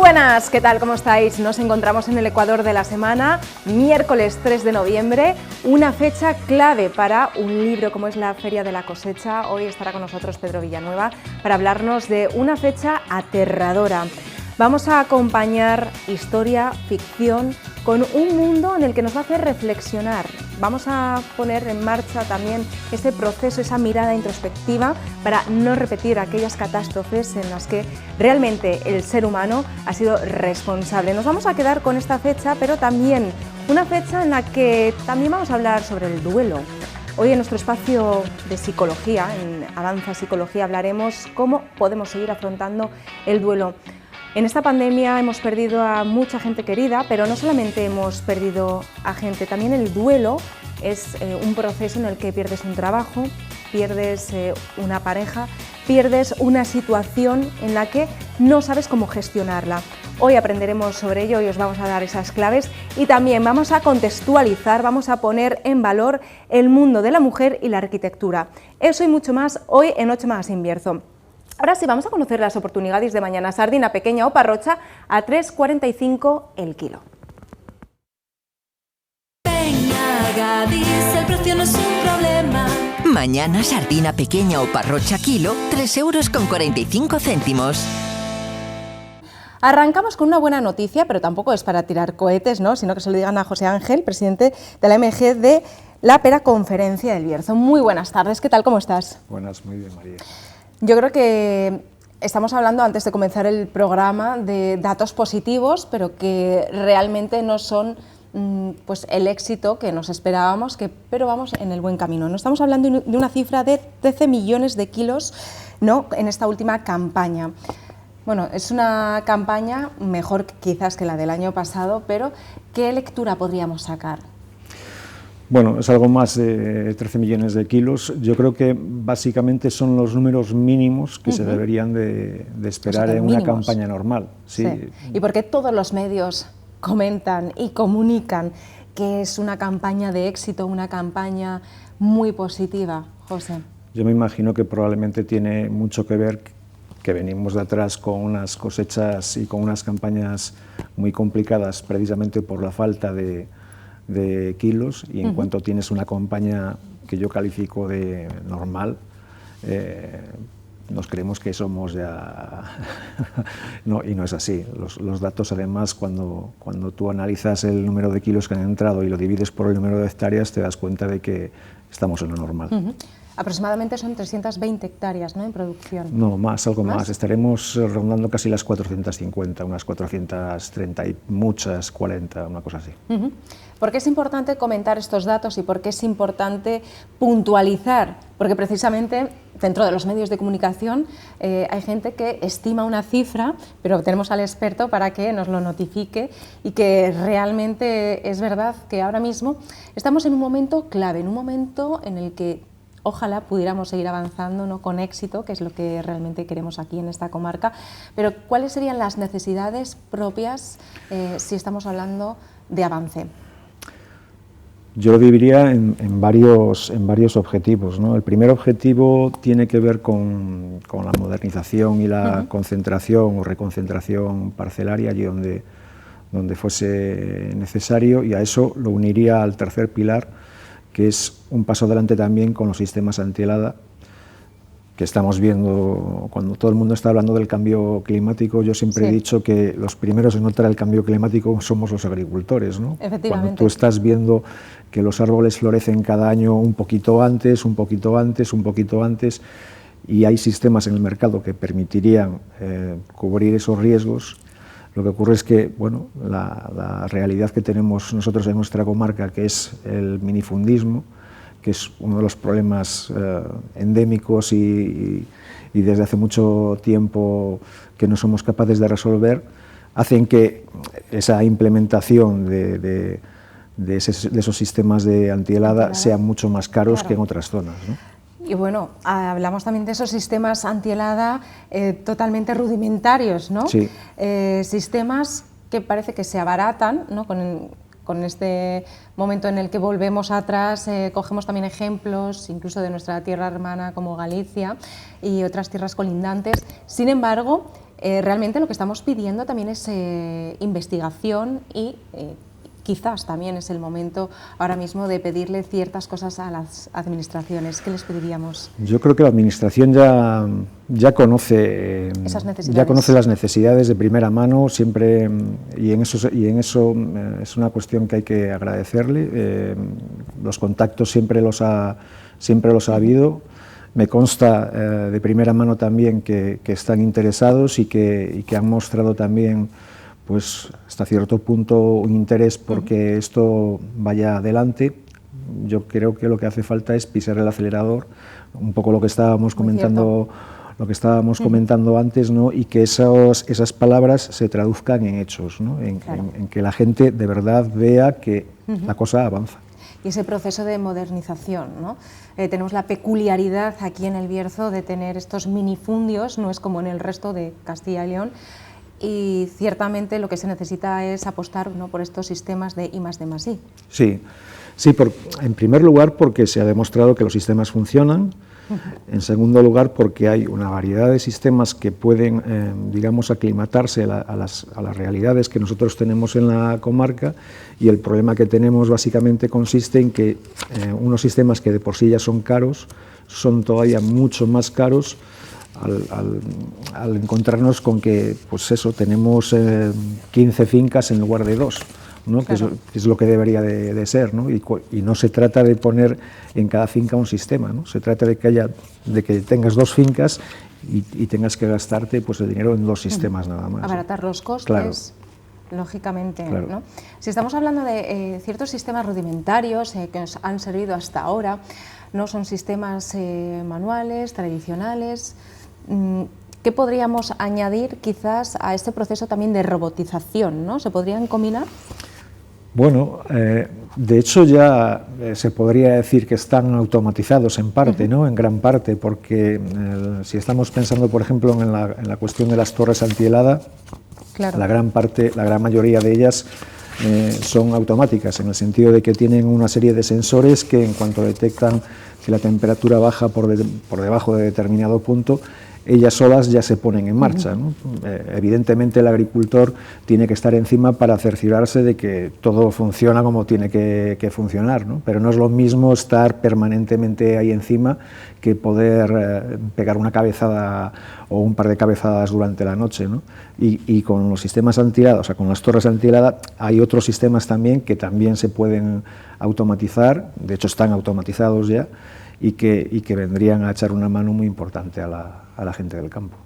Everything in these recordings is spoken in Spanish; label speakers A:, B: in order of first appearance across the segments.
A: buenas, ¿qué tal? ¿Cómo estáis? Nos encontramos en el Ecuador de la semana, miércoles 3 de noviembre, una fecha clave para un libro como es la Feria de la Cosecha. Hoy estará con nosotros Pedro Villanueva para hablarnos de una fecha aterradora. Vamos a acompañar historia, ficción, con un mundo en el que nos va a hacer reflexionar. Vamos a poner en marcha también ese proceso, esa mirada introspectiva para no repetir aquellas catástrofes en las que realmente el ser humano ha sido responsable. Nos vamos a quedar con esta fecha, pero también una fecha en la que también vamos a hablar sobre el duelo. Hoy en nuestro espacio de psicología, en Avanza Psicología, hablaremos cómo podemos seguir afrontando el duelo. En esta pandemia hemos perdido a mucha gente querida, pero no solamente hemos perdido a gente, también el duelo es un proceso en el que pierdes un trabajo, pierdes una pareja, pierdes una situación en la que no sabes cómo gestionarla. Hoy aprenderemos sobre ello y os vamos a dar esas claves y también vamos a contextualizar, vamos a poner en valor el mundo de la mujer y la arquitectura. Eso y mucho más hoy en Noche Más Invierzo. Ahora sí, vamos a conocer las oportunidades de mañana. Sardina pequeña o parrocha a 3,45 el kilo.
B: Gadis, el precio no es un problema.
C: Mañana sardina pequeña o parrocha kilo, 3,45 €.
A: Arrancamos con una buena noticia, pero tampoco es para tirar cohetes, ¿no? Sino que se lo digan a José Ángel, presidente de la MG de la Pera Conferencia del Bierzo. Muy buenas tardes, ¿qué tal? ¿Cómo estás?
D: Buenas, muy bien, María.
A: Yo creo que estamos hablando, antes de comenzar el programa, de datos positivos, pero que realmente no son pues el éxito que nos esperábamos, pero vamos en el buen camino. No estamos hablando de una cifra de 13 millones de kilos, ¿no?, en esta última campaña. Bueno, es una campaña mejor quizás que la del año pasado, pero ¿qué lectura podríamos sacar?
D: Bueno, es algo más de 13 millones de kilos. Yo creo que básicamente son los números mínimos que se deberían de esperar en una campaña normal. Sí.
A: ¿Y por qué todos los medios comentan y comunican que es una campaña de éxito, una campaña muy positiva, José?
D: Yo me imagino que probablemente tiene mucho que ver que venimos de atrás con unas cosechas y con unas campañas muy complicadas precisamente por la falta de kilos, y en cuanto tienes una campaña que yo califico de normal, nos creemos que somos ya... no, y no es así. Los datos, además, cuando tú analizas el número de kilos que han entrado y lo divides por el número de hectáreas, te das cuenta de que estamos en lo normal.
A: Aproximadamente son 320 hectáreas, ¿no?, en producción.
D: No, más, algo más. Estaremos rondando casi las 450, unas 430 y muchas 40, una cosa así.
A: ¿Por qué es importante comentar estos datos y por qué es importante puntualizar? Porque precisamente dentro de los medios de comunicación hay gente que estima una cifra, pero tenemos al experto para que nos lo notifique y que realmente es verdad que ahora mismo estamos en un momento clave, en un momento en el que ojalá pudiéramos seguir avanzando, ¿no?, con éxito, que es lo que realmente queremos aquí en esta comarca. Pero ¿cuáles serían las necesidades propias si estamos hablando de avance?
D: Yo lo dividiría en varios objetivos, ¿no? El primer objetivo tiene que ver con la modernización y la concentración o reconcentración parcelaria allí donde fuese necesario, y a eso lo uniría al tercer pilar, que es un paso adelante también con los sistemas antihelada, que estamos viendo cuando todo el mundo está hablando del cambio climático. Yo siempre he dicho que los primeros en notar el cambio climático somos los agricultores, ¿no?
A: Efectivamente.
D: Cuando tú estás viendo que los árboles florecen cada año un poquito antes, un poquito antes, un poquito antes, y hay sistemas en el mercado que permitirían cubrir esos riesgos. Lo que ocurre es que, bueno, la realidad que tenemos nosotros en nuestra comarca, que es el minifundismo, que es uno de los problemas endémicos y desde hace mucho tiempo que no somos capaces de resolver, hacen que esa implementación de esos sistemas de antihelada sean mucho más caros que en otras zonas, ¿no?
A: Y bueno, hablamos también de esos sistemas antihelada totalmente rudimentarios, ¿no?
D: Sí.
A: Sistemas que parece que se abaratan, ¿no?, con este momento en el que volvemos atrás. Cogemos también ejemplos incluso de nuestra tierra hermana como Galicia y otras tierras colindantes. Sin embargo, realmente lo que estamos pidiendo también es investigación y quizás también es el momento ahora mismo de pedirle ciertas cosas a las administraciones. ¿Qué les pediríamos?
D: Yo creo que la Administración ya conoce las necesidades de primera mano siempre, y en eso es una cuestión que hay que agradecerle. Los contactos siempre los ha habido. Me consta de primera mano también que están interesados y que han mostrado también, pues hasta cierto punto, un interés porque esto vaya adelante. Yo creo que lo que hace falta es pisar el acelerador, un poco lo que estábamos comentando antes, ¿no? Y que esas palabras se traduzcan en hechos, ¿no? En que la gente de verdad vea que la cosa avanza.
A: Y ese proceso de modernización, ¿no? Tenemos la peculiaridad aquí en El Bierzo de tener estos minifundios, no es como en el resto de Castilla y León, y ciertamente lo que se necesita es apostar, ¿no?, por estos sistemas de I+D+I.
D: Sí, en primer lugar porque se ha demostrado que los sistemas funcionan. En segundo lugar, porque hay una variedad de sistemas que pueden, digamos, aclimatarse a las realidades que nosotros tenemos en la comarca, y el problema que tenemos básicamente consiste en que unos sistemas que de por sí ya son caros, son todavía mucho más caros al encontrarnos con que, pues eso, tenemos 15 fincas en lugar de 2. ¿no? Claro. Que es lo que debería de ser, ¿no? Y no se trata de poner en cada finca un sistema, ¿no? Se trata de que tengas 2 fincas y tengas que gastarte, pues, el dinero en 2 sistemas nada más.
A: Abaratar los costes, claro, lógicamente, claro, ¿no? Si estamos hablando de ciertos sistemas rudimentarios que nos han servido hasta ahora, no son sistemas manuales, tradicionales. ¿Qué podríamos añadir quizás a este proceso también de robotización, ¿no? ¿Se podrían combinar?
D: Bueno, de hecho ya se podría decir que están automatizados en parte, ¿no? En gran parte, porque si estamos pensando, por ejemplo, en la cuestión de las torres antihelada, claro, la gran mayoría de ellas son automáticas, en el sentido de que tienen una serie de sensores que, en cuanto detectan que la temperatura baja por debajo de determinado punto, ellas solas ya se ponen en marcha, ¿no? Evidentemente el agricultor tiene que estar encima para cerciorarse de que todo funciona como tiene que funcionar, ¿no? Pero no es lo mismo estar permanentemente ahí encima que poder pegar una cabezada o un par de cabezadas durante la noche, ¿no? Y con los sistemas antihelada, o sea, con las torres antihelada, hay otros sistemas también que también se pueden automatizar, de hecho están automatizados ya, y que vendrían a echar una mano muy importante a la gente del campo.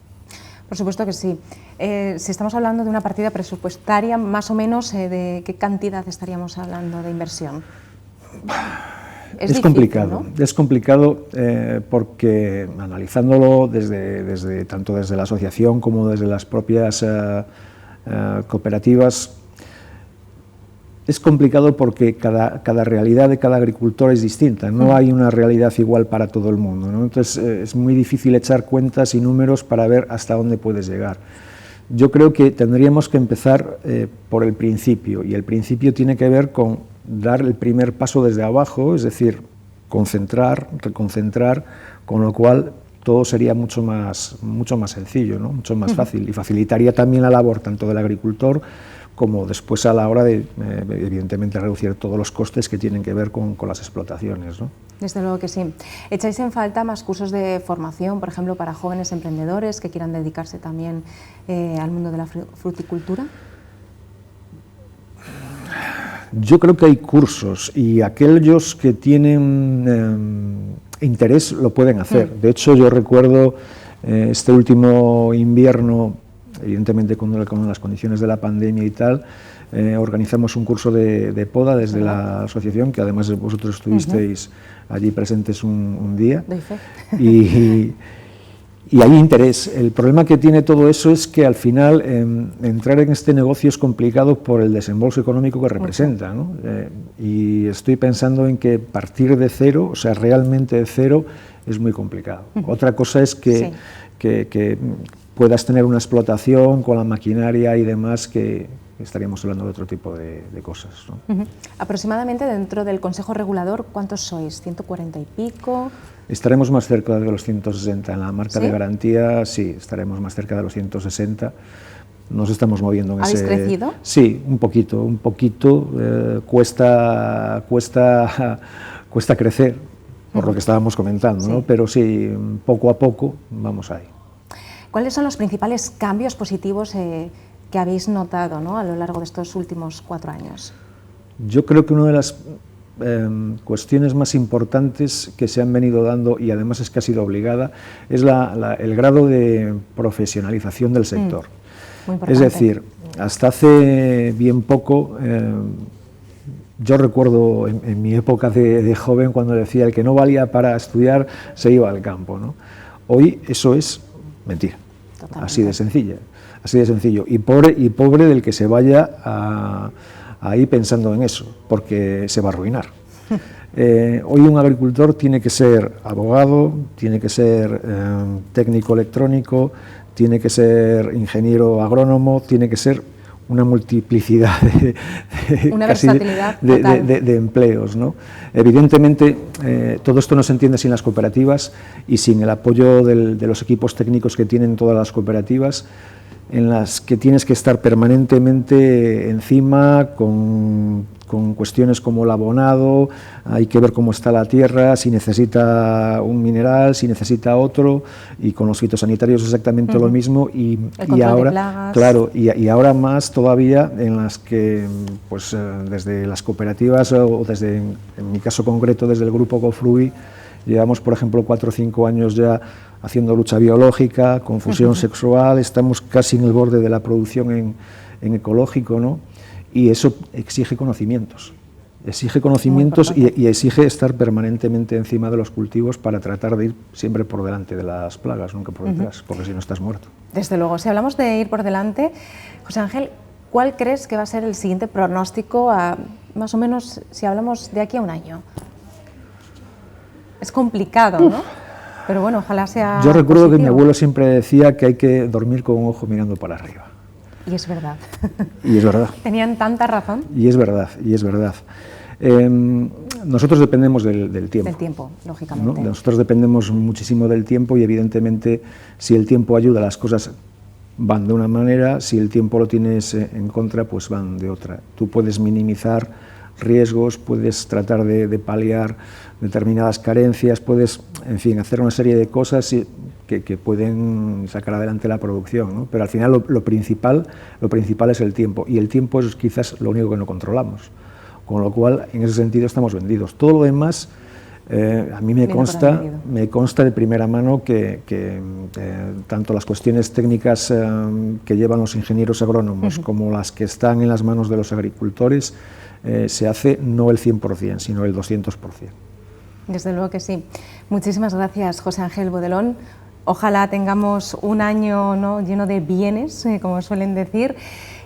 A: Por supuesto que sí. Si estamos hablando de una partida presupuestaria, más o menos, ¿de qué cantidad estaríamos hablando de inversión? Es difícil,
D: complicado,
A: ¿no?
D: Es complicado porque, analizándolo tanto desde la asociación como desde las propias cooperativas, es complicado porque cada realidad de cada agricultor es distinta, no hay una realidad igual para todo el mundo, ¿no? Entonces es muy difícil echar cuentas y números para ver hasta dónde puedes llegar. Yo creo que tendríamos que empezar por el principio, y el principio tiene que ver con dar el primer paso desde abajo, es decir, concentrar, reconcentrar, con lo cual todo sería mucho más sencillo, ¿no? Mucho más fácil, y facilitaría también la labor tanto del agricultor como después a la hora de, evidentemente, reducir todos los costes que tienen que ver con las explotaciones, ¿no?
A: Desde luego que sí. ¿Echáis en falta más cursos de formación, por ejemplo, para jóvenes emprendedores que quieran dedicarse también al mundo de la fruticultura?
D: Yo creo que hay cursos, y aquellos que tienen interés lo pueden hacer. De hecho, yo recuerdo este último invierno, evidentemente con las condiciones de la pandemia y tal, organizamos un curso de poda desde la asociación, que además vosotros estuvisteis allí presentes un día. Y hay interés. El problema que tiene todo eso es que al final entrar en este negocio es complicado por el desembolso económico que representa, ¿no? Y estoy pensando en que partir de cero, o sea, realmente de cero, es muy complicado. Otra cosa es que puedas tener una explotación con la maquinaria y demás que estaríamos hablando de otro tipo de cosas, ¿no?
A: Aproximadamente dentro del Consejo Regulador, ¿cuántos sois? ¿140 y pico?
D: Estaremos más cerca de los 160. En la marca
A: ¿Sí?
D: de garantía, sí, estaremos más cerca de los 160. Nos estamos moviendo en ese...
A: ¿Habéis crecido?
D: Sí, un poquito. Cuesta crecer, por lo que estábamos comentando, ¿no? Pero sí, poco a poco vamos ahí.
A: ¿Cuáles son los principales cambios positivos que habéis notado, ¿no?, a lo largo de estos últimos 4 años?
D: Yo creo que una de las cuestiones más importantes que se han venido dando, y además es que ha sido obligada, es el grado de profesionalización del sector.
A: Muy importante.
D: Es decir, hasta hace bien poco, yo recuerdo en mi época de joven cuando decía el que no valía para estudiar se iba al campo, ¿no? Hoy eso es mentira. Totalmente. Así de sencilla, así de sencillo. Y pobre del que se vaya ahí pensando en eso, porque se va a arruinar. Hoy un agricultor tiene que ser abogado, tiene que ser técnico electrónico, tiene que ser ingeniero agrónomo, tiene que ser una multiplicidad de empleos, ¿no? Evidentemente, todo esto no se entiende sin las cooperativas y sin el apoyo de los equipos técnicos que tienen todas las cooperativas, en las que tienes que estar permanentemente encima con cuestiones como el abonado, hay que ver cómo está la tierra, si necesita un mineral, si necesita otro, y con los fitosanitarios exactamente lo mismo, y ahora, claro, y ahora más todavía en las que, pues desde las cooperativas o desde, en mi caso concreto, desde el grupo Cofruit, llevamos, por ejemplo, 4 o 5 años ya haciendo lucha biológica, confusión sexual, estamos casi en el borde de la producción en ecológico, ¿no? Y eso exige conocimientos y exige estar permanentemente encima de los cultivos para tratar de ir siempre por delante de las plagas, nunca por detrás, porque si no estás muerto.
A: Desde luego, si hablamos de ir por delante, José Ángel, ¿cuál crees que va a ser el siguiente pronóstico, más o menos, si hablamos de aquí a un año? Es complicado, ¿no? Pero bueno, ojalá sea
D: Yo recuerdo
A: positivo.
D: que mi abuelo siempre decía que hay que dormir con un ojo mirando para arriba.
A: Y es verdad.
D: Y es verdad.
A: Tenían tanta razón.
D: Y es verdad, y es verdad. Nosotros dependemos del tiempo.
A: Del tiempo, lógicamente.
D: ¿No? Nosotros dependemos muchísimo del tiempo y evidentemente si el tiempo ayuda, las cosas van de una manera, si el tiempo lo tienes en contra, pues van de otra. Tú puedes minimizar riesgos, puedes tratar de paliar determinadas carencias, puedes, en fin, hacer una serie de cosas que pueden sacar adelante la producción, ¿no? Pero al final lo principal es el tiempo, y el tiempo es quizás lo único que no controlamos, con lo cual en ese sentido estamos vendidos. Todo lo demás, a mí me consta de primera mano que tanto las cuestiones técnicas que llevan los ingenieros agrónomos como las que están en las manos de los agricultores, se hace no el 100%, sino el 200%.
A: Desde luego que sí. Muchísimas gracias, José Ángel Bodelón. Ojalá tengamos un año, ¿no?, lleno de bienes, como suelen decir.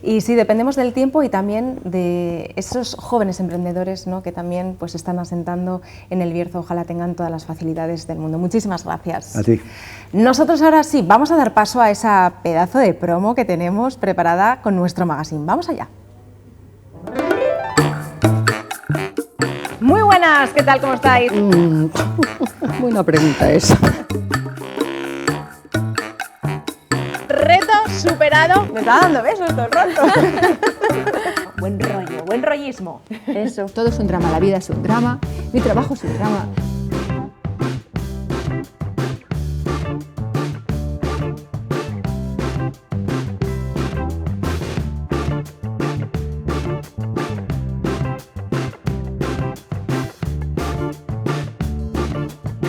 A: Y sí, dependemos del tiempo y también de esos jóvenes emprendedores, ¿no?, que también pues están asentando en el Bierzo. Ojalá tengan todas las facilidades del mundo. Muchísimas gracias.
D: A ti.
A: Nosotros ahora sí, vamos a dar paso a esa pedazo de promo que tenemos preparada con nuestro magazine. ¡Vamos allá! Muy buenas, ¿qué tal? ¿Cómo estáis?
E: Buena pregunta esa.
A: Reto superado. Me está dando besos todo el rato. Buen rollo, buen rollismo.
E: Eso. Todo es un drama, la vida es un drama, mi trabajo es un drama.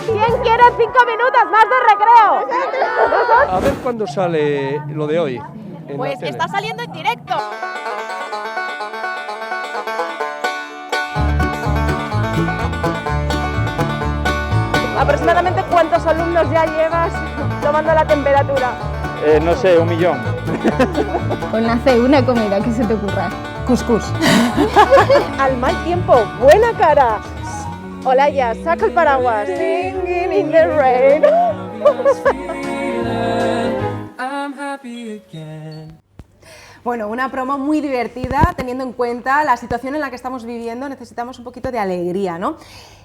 A: ¿Quién quiere 5 minutos más de recreo?
F: A ver cuándo sale lo de hoy.
A: Pues está saliendo en directo. ¿Aproximadamente cuántos alumnos ya llevas tomando la temperatura?
F: No sé, 1 millón.
E: Con hacer una comida que se te ocurra.
A: Cuscús. Al mal tiempo, buena cara. Olaya, saca el paraguas. Singing in the rain. Bueno, una promo muy divertida, teniendo en cuenta la situación en la que estamos viviendo, necesitamos un poquito de alegría, ¿no?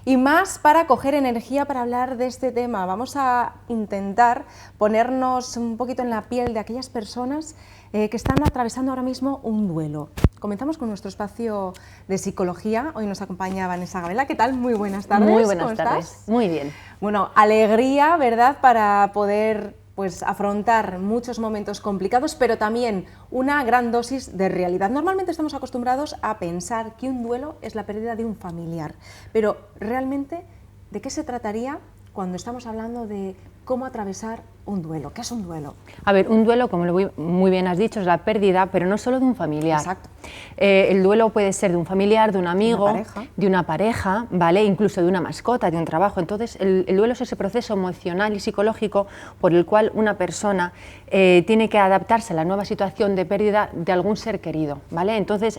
A: Y más para coger energía para hablar de este tema. Vamos a intentar ponernos un poquito en la piel de aquellas personas que están atravesando ahora mismo un duelo. Comenzamos con nuestro espacio de psicología. Hoy nos acompaña Vanessa Gabela. ¿Qué tal? Muy buenas tardes.
G: Muy buenas tardes.
A: ¿Estás?
G: Muy bien.
A: Bueno, alegría, ¿verdad?, para poder afrontar muchos momentos complicados, pero también una gran dosis de realidad. Normalmente estamos acostumbrados a pensar que un duelo es la pérdida de un familiar, pero realmente, ¿de qué se trataría cuando estamos hablando de cómo atravesar un duelo? ¿Qué es un duelo?
G: A ver, un duelo, como muy bien has dicho, es la pérdida, pero no solo de un familiar.
A: Exacto.
G: El duelo puede ser de un familiar, de un amigo,
A: de
G: una pareja, ¿vale? Incluso de una mascota, de un trabajo. Entonces, el duelo es ese proceso emocional y psicológico por el cual una persona tiene que adaptarse a la nueva situación de pérdida de algún ser querido, ¿vale? Entonces,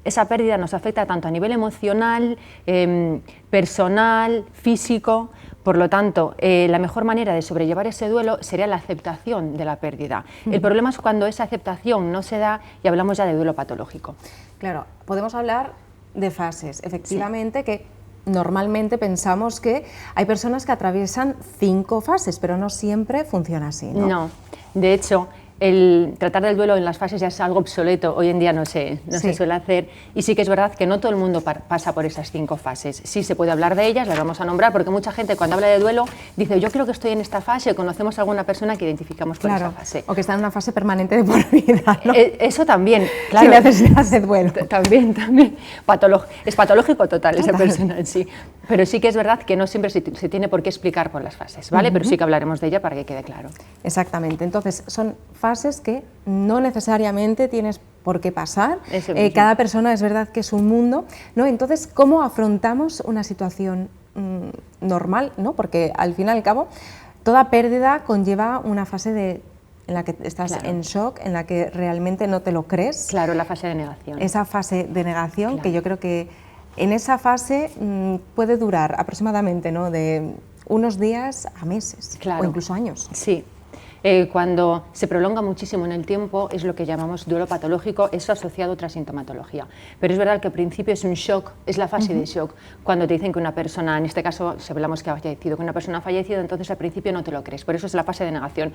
G: esa pérdida nos afecta tanto a nivel emocional, personal, físico. Por lo tanto, la mejor manera de sobrellevar ese duelo sería la aceptación de la pérdida. El problema es cuando esa aceptación no se da y hablamos ya de duelo patológico.
A: Claro, podemos hablar de fases, efectivamente, sí, que normalmente pensamos que hay personas que atraviesan 5 fases, pero no siempre funciona así, ¿no?
G: No, de hecho, el tratar del duelo en las fases ya es algo obsoleto, hoy en día no se suele hacer, y sí que es verdad que no todo el mundo pasa por esas 5 fases. Sí se puede hablar de ellas, las vamos a nombrar, porque mucha gente cuando habla de duelo dice yo creo que estoy en esta fase, o conocemos a alguna persona que identificamos con esa fase.
A: O que está en una fase permanente de por vida, ¿no?
G: Eso también, claro.
A: Sin necesidad de duelo.
G: También. Es patológico total esa persona en sí. Pero sí que es verdad que no siempre se tiene por qué explicar por las fases, ¿vale? Pero sí que hablaremos de ella para que quede claro.
A: Exactamente. Entonces, son fases que no necesariamente tienes por qué pasar. Cada persona es verdad que es un mundo, ¿no? Entonces, ¿cómo afrontamos una situación normal, ¿no? Porque al fin y al cabo, toda pérdida conlleva una fase en la que estás en shock, en la que realmente no te lo crees.
G: Claro, la fase de negación.
A: Esa fase de negación, que yo creo que en esa fase puede durar aproximadamente, ¿no?, de unos días a meses, o incluso años.
G: Sí. Cuando se prolonga muchísimo en el tiempo es lo que llamamos duelo patológico, eso asociado a otra sintomatología. Pero es verdad que al principio es un shock, es la fase de shock. Cuando te dicen que una persona, en este caso si hablamos que ha fallecido, que una persona ha fallecido, entonces al principio no te lo crees, por eso es la fase de negación.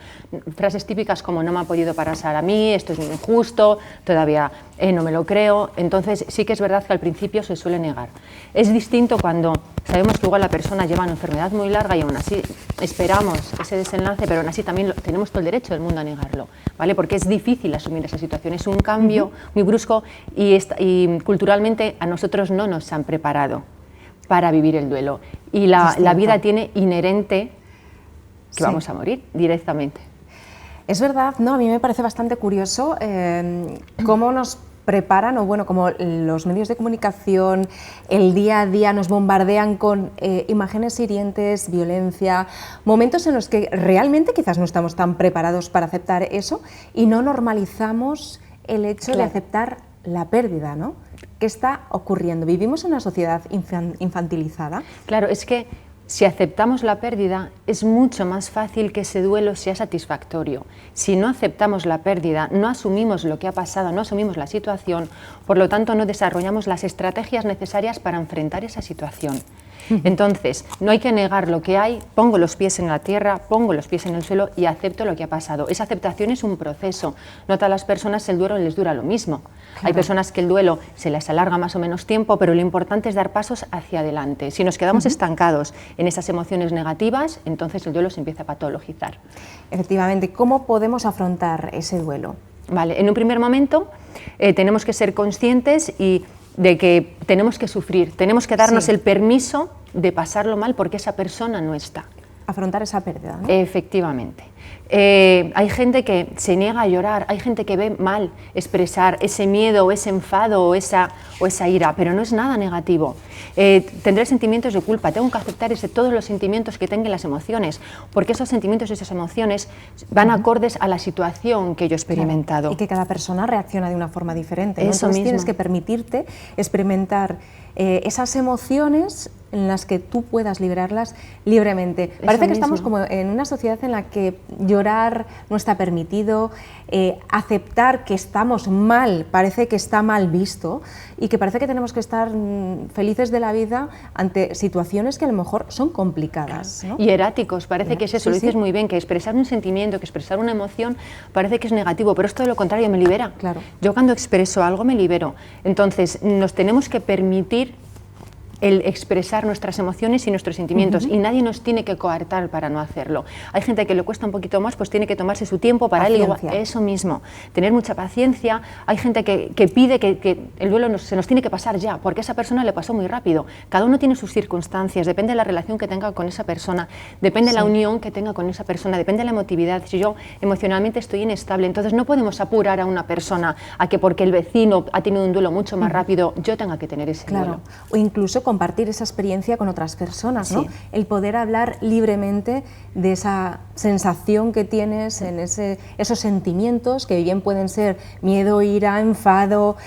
G: Frases típicas como no me ha podido pasar a mí, esto es muy injusto, todavía no me lo creo. Entonces sí que es verdad que al principio se suele negar. Es distinto cuando sabemos que igual la persona lleva una enfermedad muy larga y aún así esperamos ese desenlace, pero aún así también tenemos todo el derecho del mundo a negarlo, ¿vale? Porque es difícil asumir esa situación, es un cambio muy brusco y culturalmente a nosotros no nos han preparado para vivir el duelo. Y la vida tiene inherente que vamos a morir directamente.
A: Es verdad, ¿no? A mí me parece bastante curioso cómo nos preparan, o bueno, como los medios de comunicación, el día a día nos bombardean con imágenes hirientes, violencia, momentos en los que realmente quizás no estamos tan preparados para aceptar eso y no normalizamos el hecho de aceptar la pérdida, ¿no? ¿Qué está ocurriendo? ¿Vivimos en una sociedad infantilizada?
G: Claro, es que si aceptamos la pérdida, es mucho más fácil que ese duelo sea satisfactorio. Si no aceptamos la pérdida, no asumimos lo que ha pasado, no asumimos la situación, por lo tanto no desarrollamos las estrategias necesarias para enfrentar esa situación. Entonces, no hay que negar lo que hay, pongo los pies en la tierra, pongo los pies en el suelo y acepto lo que ha pasado. Esa aceptación es un proceso. No a todas las personas el duelo les dura lo mismo. Claro. Hay personas que el duelo se les alarga más o menos tiempo, pero lo importante es dar pasos hacia adelante. Si nos quedamos estancados en esas emociones negativas, entonces el duelo se empieza a patologizar.
A: Efectivamente, ¿cómo podemos afrontar ese duelo?
G: Vale, en un primer momento tenemos que ser conscientes de que tenemos que sufrir, tenemos que darnos el permiso de pasarlo mal porque esa persona no está.
A: Afrontar esa pérdida, ¿no?
G: Efectivamente. Hay gente que se niega a llorar, hay gente que ve mal expresar ese miedo o ese enfado o esa ira, pero no es nada negativo. Tendré sentimientos de culpa, tengo que aceptar todos los sentimientos que tengan las emociones, porque esos sentimientos y esas emociones van acordes a la situación que yo he experimentado.
A: Claro, y que cada persona reacciona de una forma diferente, ¿no?
G: Eso
A: Entonces
G: mismo.
A: Tienes que permitirte experimentar esas emociones en las que tú puedas liberarlas libremente. Parece que estamos como en una sociedad en la que llorar no está permitido, aceptar que estamos mal, parece que está mal visto y que parece que tenemos que estar felices de la vida ante situaciones que a lo mejor son complicadas, ¿no?
G: Y eráticos, parece que es eso,
A: Sí,
G: lo dices
A: sí.
G: muy bien, que expresar un sentimiento, que expresar una emoción parece que es negativo, pero es todo lo contrario, me libera.
A: Claro.
G: Yo cuando expreso algo me libero. Entonces nos tenemos que permitir el expresar nuestras emociones y nuestros sentimientos, y nadie nos tiene que coartar para no hacerlo. Hay gente que le cuesta un poquito más, pues tiene que tomarse su tiempo para él,
A: Paciencia.
G: eso mismo, tener mucha paciencia. Hay gente que pide que el duelo se nos tiene que pasar ya, porque a esa persona le pasó muy rápido. Cada uno tiene sus circunstancias, depende de la relación que tenga con esa persona, depende de la unión que tenga con esa persona, depende de la emotividad. Si yo emocionalmente estoy inestable, entonces no podemos apurar a una persona a que porque el vecino ha tenido un duelo mucho más rápido, yo tenga que tener ese
A: Claro,
G: duelo.
A: o incluso compartir esa experiencia con otras personas, ¿no?
G: Sí.
A: El poder hablar libremente de esa sensación que tienes, en esos sentimientos que bien pueden ser miedo, ira, enfado,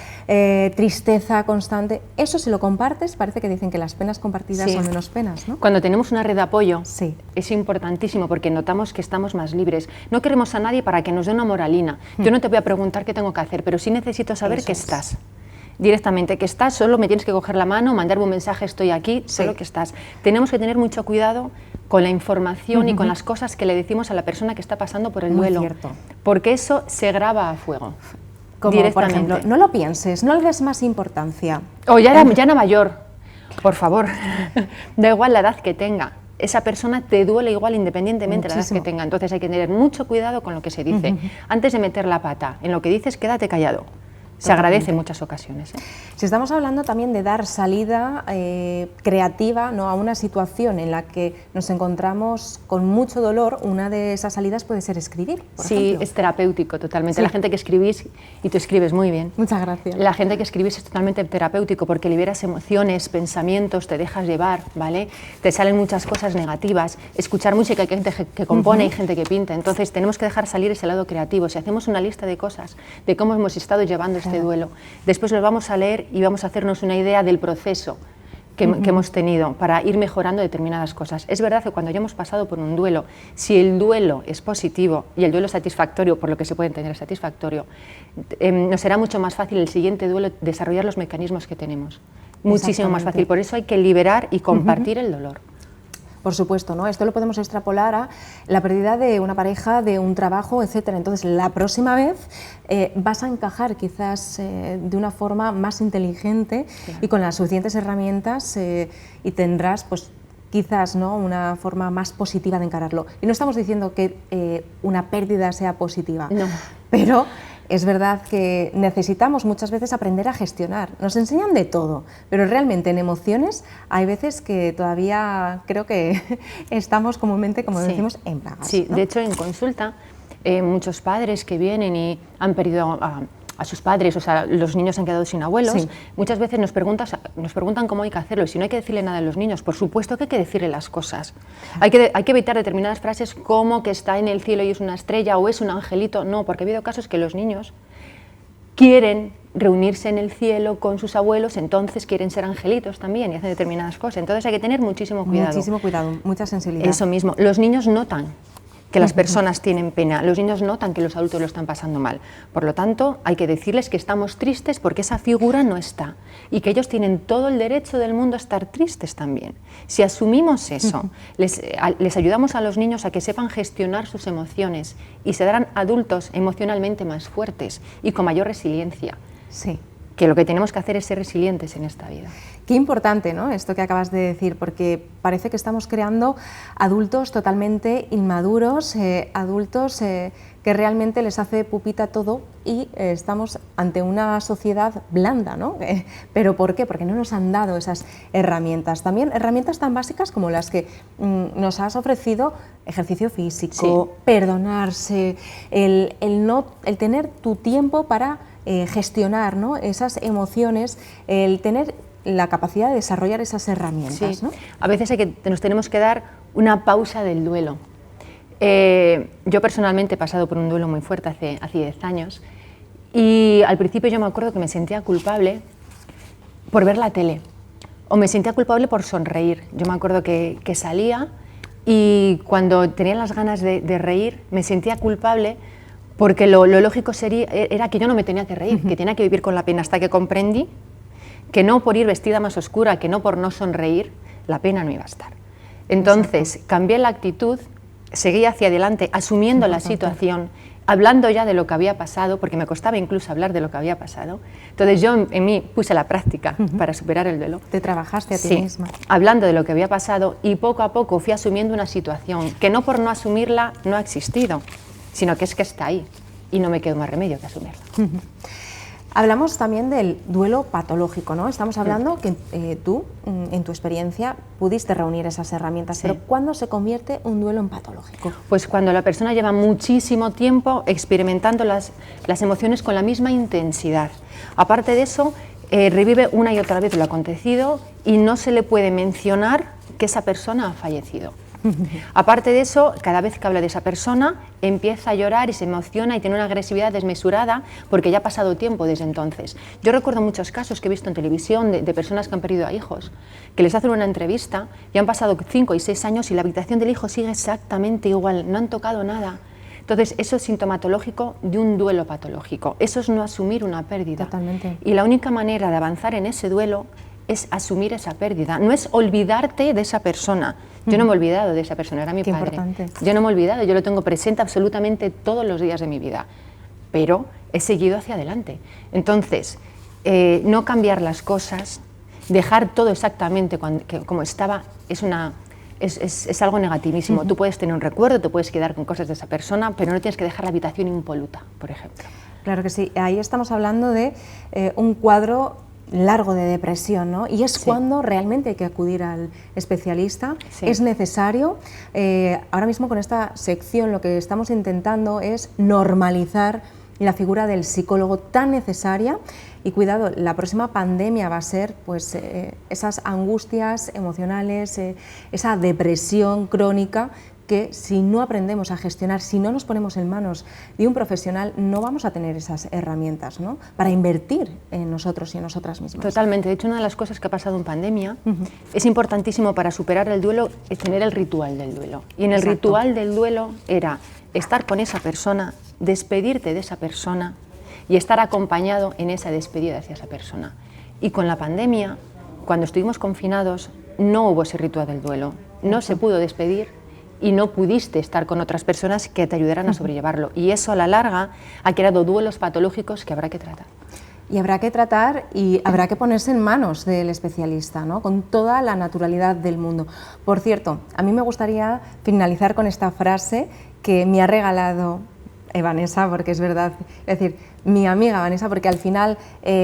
A: tristeza constante. Eso si lo compartes, parece que dicen que las penas compartidas
G: Sí.
A: son menos penas, ¿no?
G: Cuando tenemos una red de apoyo,
A: Sí.
G: es importantísimo porque notamos que estamos más libres. No queremos a nadie para que nos dé una moralina. Yo no te voy a preguntar qué tengo que hacer, pero sí necesito saber
A: Eso
G: que
A: es.
G: estás. Directamente, que estás, solo me tienes que coger la mano, mandarme un mensaje, estoy aquí, solo que estás. Tenemos que tener mucho cuidado con la información y con las cosas que le decimos a la persona que está pasando por el
A: Muy
G: duelo,
A: cierto.
G: porque eso se graba a fuego.
A: Como, por
G: directamente.
A: ejemplo, no lo pienses, no le des más importancia.
G: O ya era mayor, por favor, da igual la edad que tenga. Esa persona te duele igual independientemente de la edad
A: Muchísimo.
G: que tenga. Entonces hay que tener mucho cuidado con lo que se dice. Antes de meter la pata en lo que dices, quédate callado. Se agradece en muchas ocasiones.
A: Si estamos hablando también de dar salida creativa, ¿no?, a una situación en la que nos encontramos con mucho dolor, una de esas salidas puede ser escribir, por
G: Sí,
A: ejemplo.
G: es terapéutico totalmente.
A: Sí.
G: La gente que escribís, y tú escribes muy bien,
A: Muchas gracias.
G: la gente que escribís es totalmente terapéutico porque liberas emociones, pensamientos, te dejas llevar, ¿vale? Te salen muchas cosas negativas. Escuchar música, hay gente que compone, hay gente que pinta. Entonces tenemos que dejar salir ese lado creativo. Si hacemos una lista de cosas, de cómo hemos estado llevando este duelo, después lo vamos a leer y vamos a hacernos una idea del proceso que hemos tenido para ir mejorando determinadas cosas. Es verdad que cuando ya hemos pasado por un duelo, si el duelo es positivo y el duelo es satisfactorio, por lo que se puede entender satisfactorio, nos será mucho más fácil el siguiente duelo desarrollar los mecanismos que tenemos. Muchísimo más fácil. Por eso hay que liberar y compartir el dolor.
A: Por supuesto, ¿no? Esto lo podemos extrapolar a la pérdida de una pareja, de un trabajo, etcétera. Entonces, la próxima vez vas a encajar quizás de una forma más inteligente y con las suficientes herramientas y tendrás, pues, quizás, ¿no?, una forma más positiva de encararlo. Y no estamos diciendo que una pérdida sea positiva,
G: No.
A: pero es verdad que necesitamos muchas veces aprender a gestionar. Nos enseñan de todo, pero realmente en emociones hay veces que todavía creo que estamos comúnmente, como
G: Sí.
A: decimos, en bragas,
G: Sí,
A: ¿no?
G: de hecho en consulta muchos padres que vienen y han perdido a sus padres, o sea, los niños han quedado sin abuelos,
A: Sí.
G: muchas veces nos preguntan cómo hay que hacerlo, y si no hay que decirle nada a los niños, por supuesto que hay que decirle las cosas. Hay que evitar determinadas frases como que está en el cielo y es una estrella o es un angelito, no, porque ha habido casos que los niños quieren reunirse en el cielo con sus abuelos, entonces quieren ser angelitos también y hacen determinadas cosas, entonces hay que tener muchísimo cuidado.
A: Muchísimo cuidado, mucha sensibilidad.
G: Eso mismo, los niños notan que las personas tienen pena, los niños notan que los adultos lo están pasando mal. Por lo tanto, hay que decirles que estamos tristes porque esa figura no está y que ellos tienen todo el derecho del mundo a estar tristes también. Si asumimos eso, les ayudamos a los niños a que sepan gestionar sus emociones y se darán adultos emocionalmente más fuertes y con mayor resiliencia.
A: Sí.
G: Que lo que tenemos que hacer es ser resilientes en esta vida.
A: Qué importante, ¿no?, esto que acabas de decir, porque parece que estamos creando adultos totalmente inmaduros, adultos que realmente les hace pupita todo y estamos ante una sociedad blanda, ¿no? ¿Pero por qué? Porque no nos han dado esas herramientas. También herramientas tan básicas como las que nos has ofrecido: ejercicio físico,
G: Sí.
A: perdonarse, el tener tu tiempo para gestionar, ¿no?, esas emociones, el tener la capacidad de desarrollar esas herramientas,
G: Sí.
A: ¿no?
G: A veces nos tenemos que dar una pausa del duelo. Yo personalmente he pasado por un duelo muy fuerte hace 10 años y al principio yo me acuerdo que me sentía culpable por ver la tele o me sentía culpable por sonreír. Yo me acuerdo que salía y cuando tenía las ganas de reír me sentía culpable porque lo lógico era que yo no me tenía que reír, que tenía que vivir con la pena, hasta que comprendí que no por ir vestida más oscura, que no por no sonreír, la pena no iba a estar. Entonces cambié la actitud, seguí hacia adelante asumiendo la situación, hablando ya de lo que había pasado, porque me costaba incluso hablar de lo que había pasado. Entonces yo en mí puse la práctica para superar el duelo.
A: Te trabajaste a ti
G: Sí,
A: misma.
G: hablando de lo que había pasado, y poco a poco fui asumiendo una situación que no por no asumirla no ha existido, sino que es que está ahí y no me quedó más remedio que asumirla.
A: Hablamos también del duelo patológico, ¿no? Estamos hablando que tú, en tu experiencia, pudiste reunir esas herramientas,
G: Sí.
A: pero ¿cuándo se convierte un duelo en patológico?
G: Pues cuando la persona lleva muchísimo tiempo experimentando las emociones con la misma intensidad. Aparte de eso, revive una y otra vez lo acontecido y no se le puede mencionar que esa persona ha fallecido. Aparte de eso, cada vez que habla de esa persona, empieza a llorar y se emociona y tiene una agresividad desmesurada porque ya ha pasado tiempo desde entonces. Yo recuerdo muchos casos que he visto en televisión de personas que han perdido a hijos, que les hacen una entrevista y han pasado 5 y 6 años y la habitación del hijo sigue exactamente igual, no han tocado nada. Entonces, eso es sintomatológico de un duelo patológico, eso es no asumir una pérdida.
A: Totalmente.
G: Y la única manera de avanzar en ese duelo es asumir esa pérdida, no es olvidarte de esa persona. Yo no me he olvidado de esa persona, era mi
A: Qué
G: padre.
A: importante.
G: Yo no me he olvidado, yo lo tengo presente absolutamente todos los días de mi vida, pero he seguido hacia adelante. Entonces, no cambiar las cosas, dejar todo exactamente como estaba, es algo negativísimo. Tú puedes tener un recuerdo, te puedes quedar con cosas de esa persona, pero no tienes que dejar la habitación impoluta, por ejemplo.
A: Claro que sí, ahí estamos hablando de un cuadro largo de depresión, ¿no? Y es cuando realmente hay que acudir al especialista, es necesario. Ahora mismo con esta sección lo que estamos intentando es normalizar la figura del psicólogo tan necesaria y cuidado, la próxima pandemia va a ser pues esas angustias emocionales, esa depresión crónica que si no aprendemos a gestionar, si no nos ponemos en manos de un profesional, no vamos a tener esas herramientas, ¿no?, para invertir en nosotros y en nosotras mismas.
G: Totalmente. De hecho, una de las cosas que ha pasado en pandemia es importantísimo para superar el duelo, es tener el ritual del duelo. Y en el ritual del duelo era estar con esa persona, despedirte de esa persona y estar acompañado en esa despedida hacia esa persona. Y con la pandemia, cuando estuvimos confinados, no hubo ese ritual del duelo, no se pudo despedir y no pudiste estar con otras personas que te ayudaran a sobrellevarlo. Y eso a la larga ha creado duelos patológicos que habrá que tratar.
A: Y habrá que tratar y habrá que ponerse en manos del especialista, ¿no?, con toda la naturalidad del mundo. Por cierto, a mí me gustaría finalizar con esta frase que me ha regalado Vanessa, porque es verdad, es decir, mi amiga Vanessa, porque al final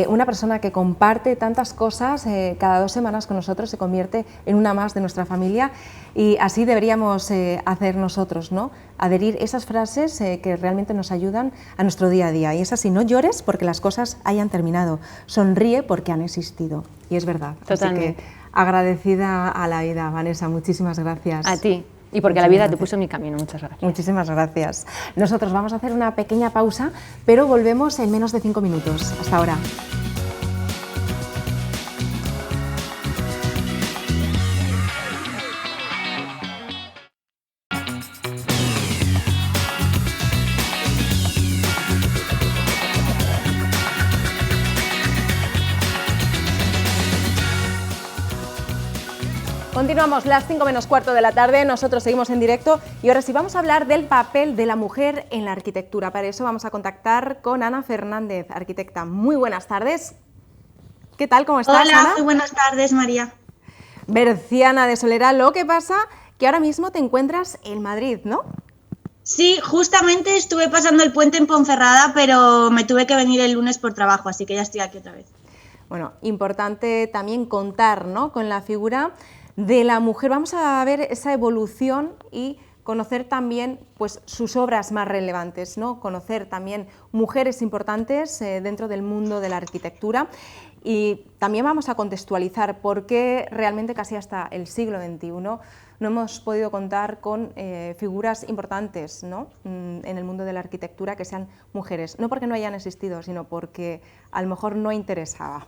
A: una persona que comparte tantas cosas cada 2 semanas con nosotros se convierte en una más de nuestra familia y así deberíamos hacer nosotros, ¿no?, adherir esas frases que realmente nos ayudan a nuestro día a día. Y es así, no llores porque las cosas hayan terminado, sonríe porque han existido. Y es verdad.
G: Totalmente.
A: Así que agradecida a la vida, Vanessa, muchísimas gracias.
G: A ti. Y porque la vida te puso en mi camino. Muchas gracias.
A: Muchísimas gracias. Nosotros vamos a hacer una pequeña pausa, pero volvemos en menos de 5 minutos. Hasta ahora. Continuamos las 5 menos cuarto de la tarde, nosotros seguimos en directo y ahora sí vamos a hablar del papel de la mujer en la arquitectura. Para eso vamos a contactar con Ana Fernández, arquitecta. Muy buenas tardes. ¿Qué tal? ¿Cómo estás,
H: Hola,
A: Ana?
H: muy buenas tardes, María.
A: Berciana de Solera, lo que pasa que ahora mismo te encuentras en Madrid, ¿no?
H: Sí, justamente estuve pasando el puente en Ponferrada, pero me tuve que venir el lunes por trabajo, así que ya estoy aquí otra vez.
A: Bueno, importante también contar, ¿no?, con la figura de la mujer. Vamos a ver esa evolución y conocer también pues, sus obras más relevantes, ¿no?, conocer también mujeres importantes dentro del mundo de la arquitectura y también vamos a contextualizar por qué realmente casi hasta el siglo XXI no hemos podido contar con figuras importantes, ¿no?, en el mundo de la arquitectura que sean mujeres, no porque no hayan existido, sino porque a lo mejor no interesaba.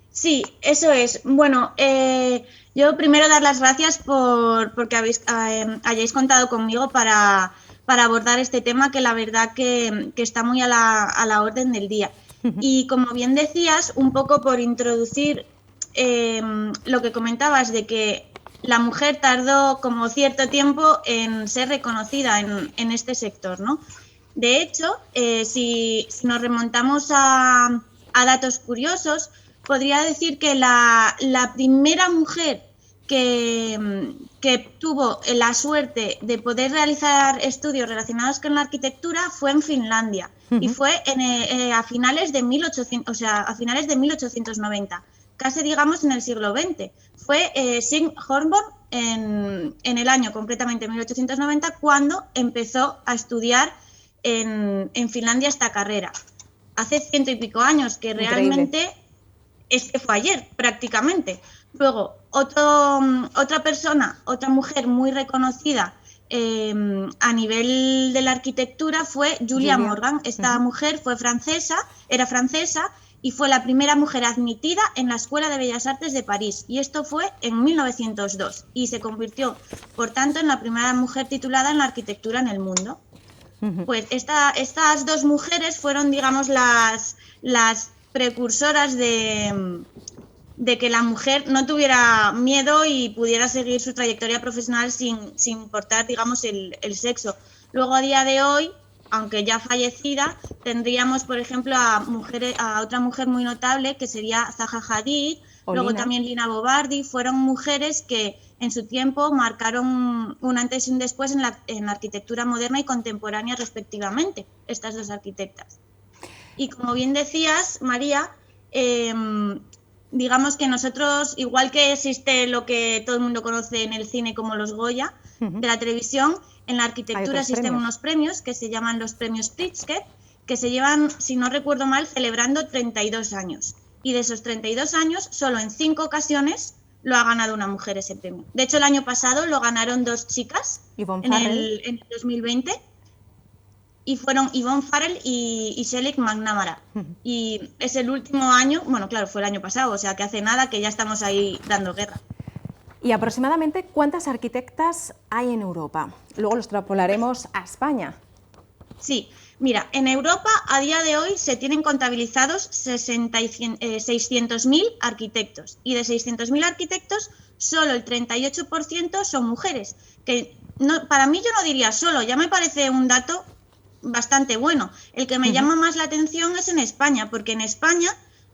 H: Sí, eso es. Bueno, Yo primero dar las gracias porque hayáis contado conmigo para abordar este tema que la verdad que está muy a la orden del día. Y como bien decías, un poco por introducir lo que comentabas de que la mujer tardó como cierto tiempo en ser reconocida en este sector, ¿no? De hecho, si nos remontamos a datos curiosos, podría decir que la primera mujer que tuvo la suerte de poder realizar estudios relacionados con la arquitectura fue en Finlandia y fue a finales de 1890, casi digamos en el siglo XX. Fue Signe Hornborg en el año concretamente 1890 cuando empezó a estudiar en Finlandia esta carrera. Hace 100 y pico años, que realmente es que fue ayer prácticamente. Luego, otra persona, otra mujer muy reconocida a nivel de la arquitectura fue Julia Morgan. Esta mujer era francesa y fue la primera mujer admitida en la Escuela de Bellas Artes de París. Y esto fue en 1902 y se convirtió, por tanto, en la primera mujer titulada en la arquitectura en el mundo. Pues estas dos mujeres fueron, digamos, las precursoras de que la mujer no tuviera miedo y pudiera seguir su trayectoria profesional sin importar, digamos, el sexo. Luego, a día de hoy, aunque ya fallecida, tendríamos, por ejemplo, a otra mujer muy notable que sería Zaha Hadid, luego también Lina Bobardi. Fueron mujeres que en su tiempo marcaron un antes y un después en la arquitectura moderna y contemporánea respectivamente, estas dos arquitectas. Y como bien decías, María, digamos que nosotros, igual que existe lo que todo el mundo conoce en el cine como los Goya, de la televisión, en la arquitectura existen unos premios que se llaman los premios Pritzker, que se llevan, si no recuerdo mal, celebrando 32 años. Y de esos 32 años, solo en 5 ocasiones lo ha ganado una mujer ese premio. De hecho, el año pasado lo ganaron 2 chicas en el 2020. Y fueron Yvonne Farrell y Shelley McNamara. Y es el último año, bueno, claro, fue el año pasado, o sea que hace nada que ya estamos ahí dando guerra.
A: ¿Y aproximadamente cuántas arquitectas hay en Europa? Luego lo extrapolaremos a España.
H: Sí, mira, en Europa a día de hoy se tienen contabilizados 600.000 arquitectos. Y de 600.000 arquitectos, solo el 38% son mujeres. Que no, para mí yo no diría solo, ya me parece un dato bastante bueno. El que me llama más la atención es en España, porque en España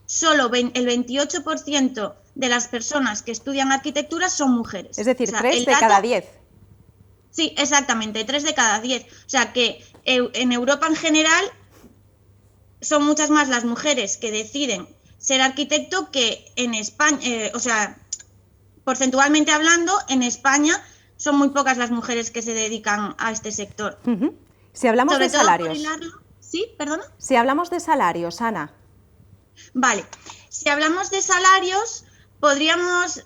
H: solo el 28% de las personas que estudian arquitectura son mujeres.
A: Es decir, 3 de cada 10.
H: Sí, exactamente, 3 de cada 10. O sea que en Europa en general son muchas más las mujeres que deciden ser arquitecto que en España, o sea, porcentualmente hablando, en España son muy pocas las mujeres que se dedican a este sector.
A: Si hablamos de salarios.
H: ¿Sí? ¿Perdona?
A: Si hablamos de salarios, Ana.
H: Vale. Si hablamos de salarios, podríamos,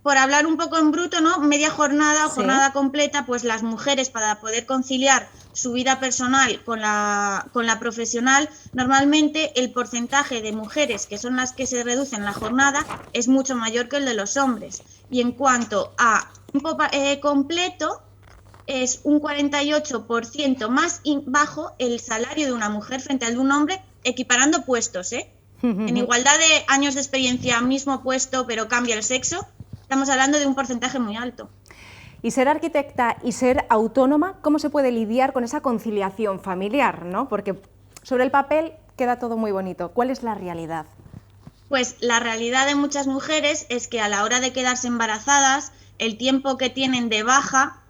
H: por hablar un poco en bruto, ¿no? Media jornada o jornada completa, pues las mujeres, para poder conciliar su vida personal con la profesional, normalmente el porcentaje de mujeres, que son las que se reducen la jornada, es mucho mayor que el de los hombres. Y en cuanto a tiempo completo, es un 48% más bajo el salario de una mujer frente al de un hombre, equiparando puestos, ¿eh? En igualdad de años de experiencia, mismo puesto, pero cambia el sexo, estamos hablando de un porcentaje muy alto.
A: Y ser arquitecta y ser autónoma, ¿cómo se puede lidiar con esa conciliación familiar, ¿no? Porque sobre el papel queda todo muy bonito. ¿Cuál es la realidad?
H: Pues la realidad de muchas mujeres es que a la hora de quedarse embarazadas, el tiempo que tienen de baja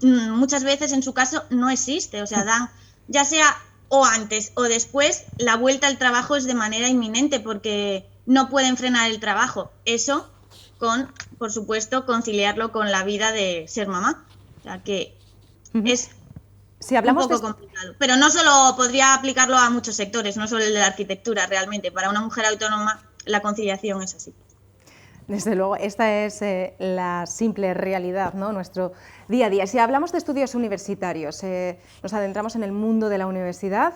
H: muchas veces en su caso no existe, o sea, dan, ya sea o antes o después, la vuelta al trabajo es de manera inminente porque no pueden frenar el trabajo. Eso con, por supuesto, conciliarlo con la vida de ser mamá. O sea, que es un poco complicado. Pero no solo podría aplicarlo a muchos sectores, no solo el de la arquitectura, realmente. Para una mujer autónoma la conciliación es así.
A: Desde luego, esta es la simple realidad, ¿no? Nuestro día a día. Si hablamos de estudios universitarios, nos adentramos en el mundo de la universidad.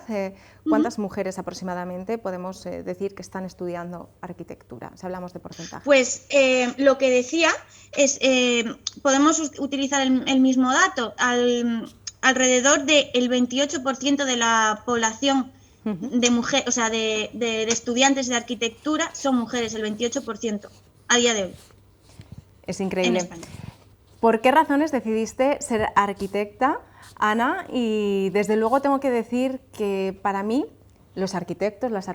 A: ¿Cuántas mujeres aproximadamente podemos decir que están estudiando arquitectura? Si hablamos de porcentaje.
H: Pues lo que decía es, podemos utilizar el mismo dato. Alrededor del 28% de la población de mujeres, o sea, de estudiantes de arquitectura son mujeres, el 28%. A día de hoy.
A: Es increíble. ¿Por qué razones decidiste ser arquitecta, Ana? Y desde luego tengo que decir que para mí los arquitectos, las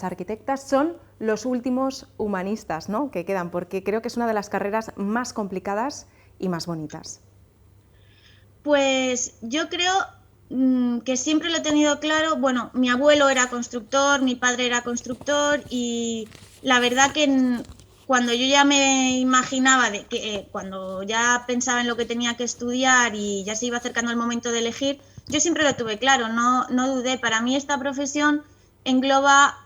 A: arquitectas son los últimos humanistas, ¿no?, que quedan, porque creo que es una de las carreras más complicadas y más bonitas.
H: Pues yo creo que siempre lo he tenido claro. Bueno, mi abuelo era constructor, mi padre era constructor y la verdad que cuando yo ya me imaginaba cuando ya pensaba en lo que tenía que estudiar y ya se iba acercando el momento de elegir, yo siempre lo tuve claro, no dudé. Para mí esta profesión engloba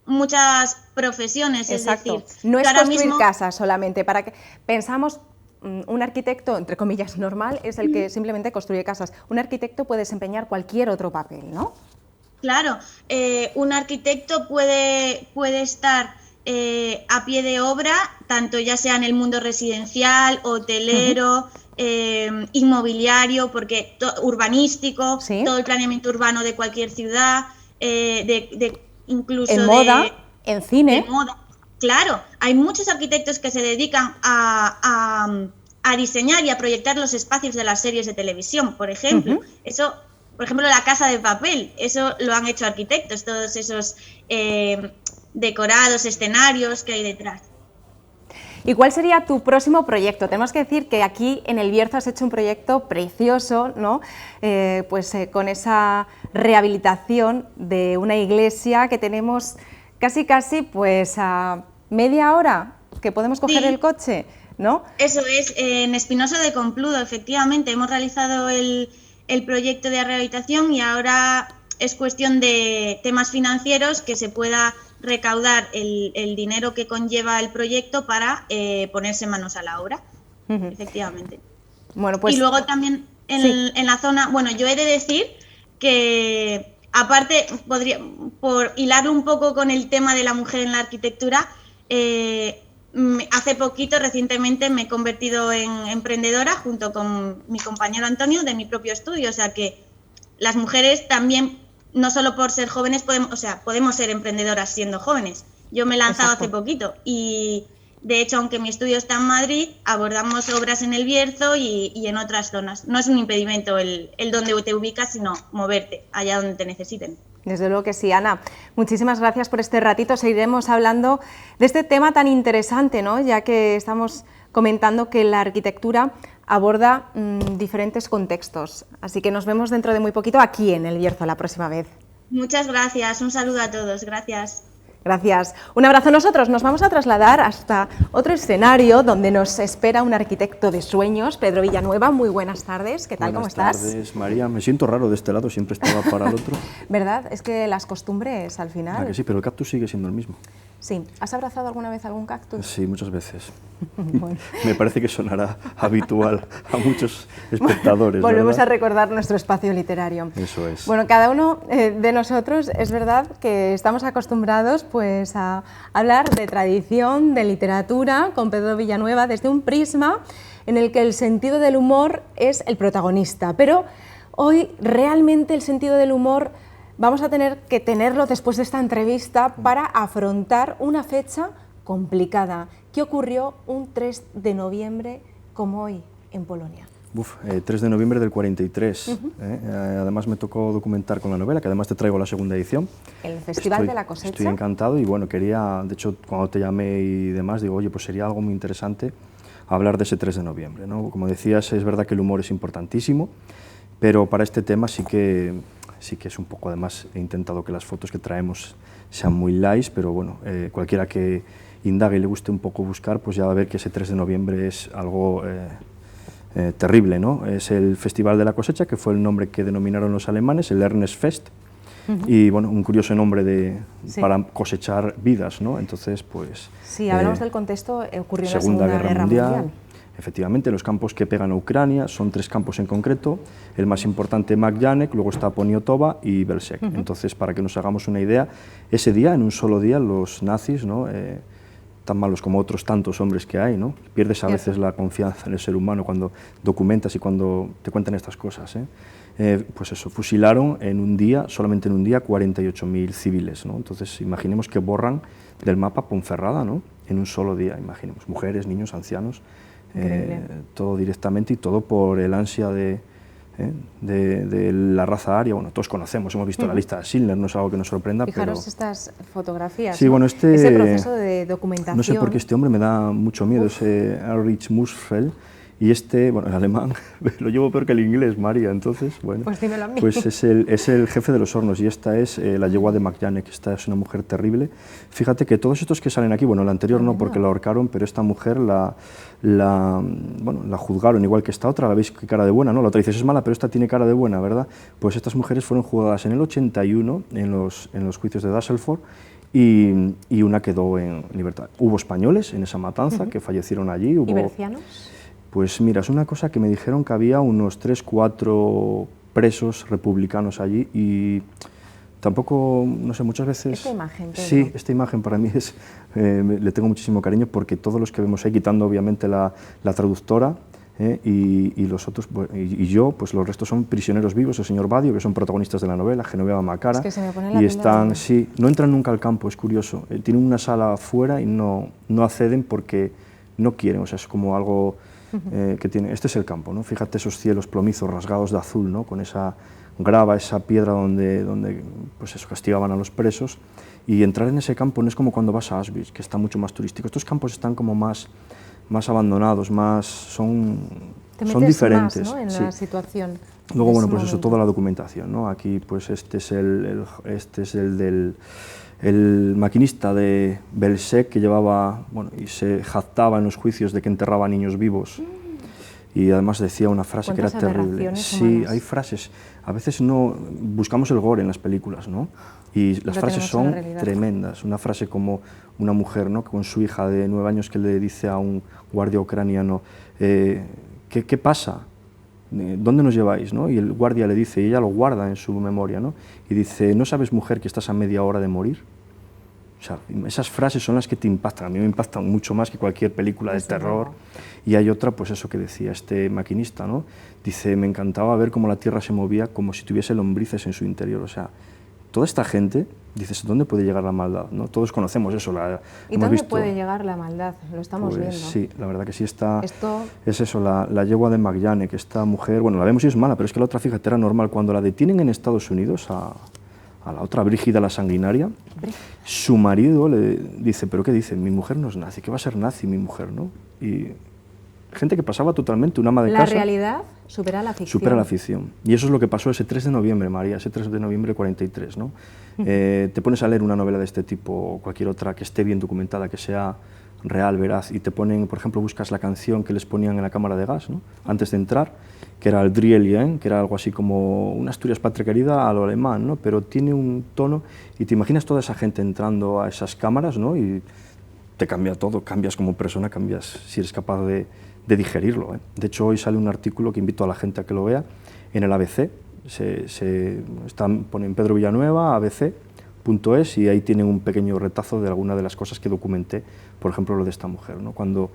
H: muchas profesiones.
A: Exacto.
H: Es decir,
A: no es
H: ahora
A: construir
H: mismo
A: casas solamente, para que pensamos un arquitecto, entre comillas, normal, es el que simplemente construye casas. Un arquitecto puede desempeñar cualquier otro papel, ¿no?
H: Claro, un arquitecto puede estar a pie de obra, tanto ya sea en el mundo residencial, hotelero, inmobiliario, porque urbanístico, ¿sí?, todo el planeamiento urbano de cualquier ciudad, incluso
A: en moda, en cine.
H: En moda. Claro, hay muchos arquitectos que se dedican a diseñar y a proyectar los espacios de las series de televisión, por ejemplo. Eso, por ejemplo, La Casa de Papel, eso lo han hecho arquitectos, todos esos decorados, escenarios que hay detrás.
A: ¿Y cuál sería tu próximo proyecto? Tenemos que decir que aquí en El Bierzo has hecho un proyecto precioso, ¿no? Con esa rehabilitación de una iglesia que tenemos casi pues a media hora que podemos coger el coche, ¿no?
H: Eso es, en Espinosa de Compludo, efectivamente, hemos realizado el proyecto de rehabilitación y ahora es cuestión de temas financieros que se pueda recaudar el dinero que conlleva el proyecto para ponerse manos a la obra, efectivamente.
A: Bueno, pues,
H: y luego también en la zona, bueno, yo he de decir que aparte, por hilarlo un poco con el tema de la mujer en la arquitectura, hace poquito, recientemente, me he convertido en emprendedora junto con mi compañero Antonio de mi propio estudio, o sea que las mujeres también, no solo por ser jóvenes, podemos ser emprendedoras siendo jóvenes. Yo me he lanzado hace poquito y, de hecho, aunque mi estudio está en Madrid, abordamos obras en El Bierzo y en otras zonas. No es un impedimento el donde te ubicas, sino moverte allá donde te necesiten.
A: Desde luego que sí, Ana. Muchísimas gracias por este ratito. Seguiremos hablando de este tema tan interesante, ¿no?, ya que estamos comentando que la arquitectura aborda diferentes contextos. Así que nos vemos dentro de muy poquito aquí en El Bierzo la próxima vez.
H: Muchas gracias. Un saludo a todos. Gracias.
A: Gracias. Un abrazo. Nosotros nos vamos a trasladar hasta otro escenario donde nos espera un arquitecto de sueños, Pedro Villanueva. Muy buenas tardes. ¿Qué tal? ¿Cómo estás?
I: Buenas tardes, María. Me siento raro de este lado, siempre estaba para el otro.
A: ¿Verdad? Es que las costumbres al final...
I: Ah, que sí, pero el cactus sigue siendo el mismo.
A: Sí. ¿Has abrazado alguna vez algún cactus?
I: Sí, muchas veces. Bueno. Me parece que sonará habitual a muchos espectadores.
A: Volvemos
I: ¿verdad?
A: a recordar nuestro espacio literario.
I: Eso es.
A: Bueno, cada uno de nosotros, es verdad que estamos acostumbrados pues a hablar de tradición, de literatura, con Pedro Villanueva, desde un prisma en el que el sentido del humor es el protagonista. Pero hoy realmente el sentido del humor vamos a tener que tenerlo después de esta entrevista para afrontar una fecha complicada. ¿Qué ocurrió un 3 de noviembre como hoy en Polonia?
I: 3 de noviembre del 43. Además me tocó documentar con la novela, que además te traigo la segunda edición.
A: El Festival de la Cosecha.
I: Estoy encantado y bueno, quería, de hecho, cuando te llamé y demás, digo, oye, pues sería algo muy interesante hablar de ese 3 de noviembre, ¿no? Como decías, es verdad que el humor es importantísimo, pero para este tema sí que es un poco, además he intentado que las fotos que traemos sean muy light, pero bueno, cualquiera que indague y le guste un poco buscar, pues ya va a ver que ese 3 de noviembre es algo terrible, ¿no? Es el Festival de la Cosecha, que fue el nombre que denominaron los alemanes, el Ernstfest, y bueno, un curioso nombre
A: Sí.
I: para cosechar vidas, ¿no? Entonces, pues...
A: Sí, hablamos del contexto, ocurrió en la
I: Segunda
A: Segunda
I: Guerra Mundial. Efectivamente, los campos que pegan a Ucrania son 3 campos en concreto, el más importante Makyanek, luego está Poniatova y Belzec. Entonces, para que nos hagamos una idea, ese día, en un solo día, los nazis, ¿no? Tan malos como otros tantos hombres que hay, ¿no? Pierdes a veces la confianza en el ser humano cuando documentas y cuando te cuentan estas cosas, pues eso, fusilaron en un día, solamente en un día, 48.000 civiles, ¿no? Entonces, imaginemos que borran del mapa Ponferrada, ¿no? En un solo día, imaginemos, mujeres, niños, ancianos, todo directamente y todo por el ansia de la raza aria. Bueno, todos conocemos, hemos visto la lista de Schindler, no es algo que nos sorprenda.
A: Fijaros
I: pero...
A: estas fotografías,
I: sí,
A: ¿no?
I: bueno,
A: Ese proceso de documentación.
I: No sé por qué este hombre me da mucho miedo, ese Erich Musfeld, y bueno, el alemán, lo llevo peor que el inglés, María, entonces, bueno,
A: pues dímelo a mí.
I: Pues es el jefe de los hornos, y esta es la yegua de Makyanek, esta es una mujer terrible. Fíjate que todos estos que salen aquí, bueno, la anterior no, porque la ahorcaron, pero esta mujer la juzgaron igual que esta otra, la veis qué cara de buena, ¿no? La otra dices es mala, pero esta tiene cara de buena, ¿verdad? Pues estas mujeres fueron juzgadas en el 81 en los juicios de Dasselford, y una quedó en libertad. Hubo españoles en esa matanza que fallecieron allí.
A: ¿Y bercianos?
I: Pues mira, es una cosa que me dijeron que había unos 3, 4 presos republicanos allí, y tampoco, no sé, muchas veces...
A: Esta imagen, Pedro.
I: Sí, esta imagen para mí es, le tengo muchísimo cariño, porque todos los que vemos ahí, quitando obviamente la traductora, y los otros, y yo, pues los restos son prisioneros vivos, el señor Badio, que son protagonistas de la novela, Genoveva Macara,
A: es que se me pone la
I: y
A: piel de
I: están,
A: gallina.
I: sí, no entran nunca al campo, es curioso, tienen una sala afuera y no acceden porque no quieren, o sea, es como algo que tiene. Este es el campo, ¿no? Fíjate esos cielos plomizos rasgados de azul, ¿no? Con esa grava, esa piedra donde pues eso, castigaban a los presos, y entrar en ese campo no es como cuando vas a Auschwitz, que está mucho más turístico. Estos campos están como más abandonados, son diferentes.
A: Más, ¿no? En
I: sí.
A: la situación.
I: Luego, bueno, pues
A: momento.
I: eso, toda la documentación, ¿no? Aquí, pues este es el maquinista de Belzec, que llevaba, bueno, y se jactaba en los juicios de que enterraba niños vivos. Y además decía una frase que era terrible. Sí,
A: humanas.
I: hay frases. A veces no buscamos el gore en las películas, ¿no? Y las frases son tremendas. Una frase como una mujer, ¿no? Con su hija de 9 años, que le dice a un guardia ucraniano, ¿qué pasa? ¿Dónde nos lleváis? ¿No? Y el guardia le dice, y ella lo guarda en su memoria, ¿no? Y dice, ¿no sabes, mujer, que estás a media hora de morir? O sea, esas frases son las que te impactan. A mí me impactan mucho más que cualquier película de terror. Y hay otra, pues eso que decía este maquinista, ¿no? Dice, me encantaba ver cómo la tierra se movía como si tuviese lombrices en su interior. O sea, toda esta gente, dices, ¿dónde puede llegar la maldad? ¿No? Todos conocemos eso.
A: ¿Y dónde puede llegar la maldad? Lo estamos
I: pues,
A: viendo.
I: Sí, la verdad que sí está...
A: Esto...
I: Es eso, la yegua de Makyanek, esta mujer, bueno, la vemos y es mala, pero es que la otra, fíjate, era normal. Cuando la detienen en Estados Unidos, a la otra Brígida la sanguinaria, su marido le dice, ¿pero qué dice? Mi mujer no es nazi, ¿qué va a ser nazi mi mujer, no? Y gente que pasaba totalmente, una ama de casa...
A: La realidad supera la ficción.
I: Supera la ficción. Y eso es lo que pasó ese 3 de noviembre, María, ese 3 de noviembre de 43, ¿no? Te pones a leer una novela de este tipo, o cualquier otra que esté bien documentada, que sea real, veraz, y te ponen, por ejemplo, buscas la canción que les ponían en la cámara de gas, ¿no? Antes de entrar, que era el Drielien, que era algo así como una Asturias patria querida a lo alemán, ¿no? Pero tiene un tono, y te imaginas toda esa gente entrando a esas cámaras, ¿no? Y te cambia todo, cambias como persona, cambias si eres capaz de digerirlo, ¿eh? De hecho, hoy sale un artículo que invito a la gente a que lo vea en el ABC, ponen Pedro Villanueva, abc.es, y ahí tienen un pequeño retazo de alguna de las cosas que documenté, por ejemplo, lo de esta mujer, ¿no? Cuando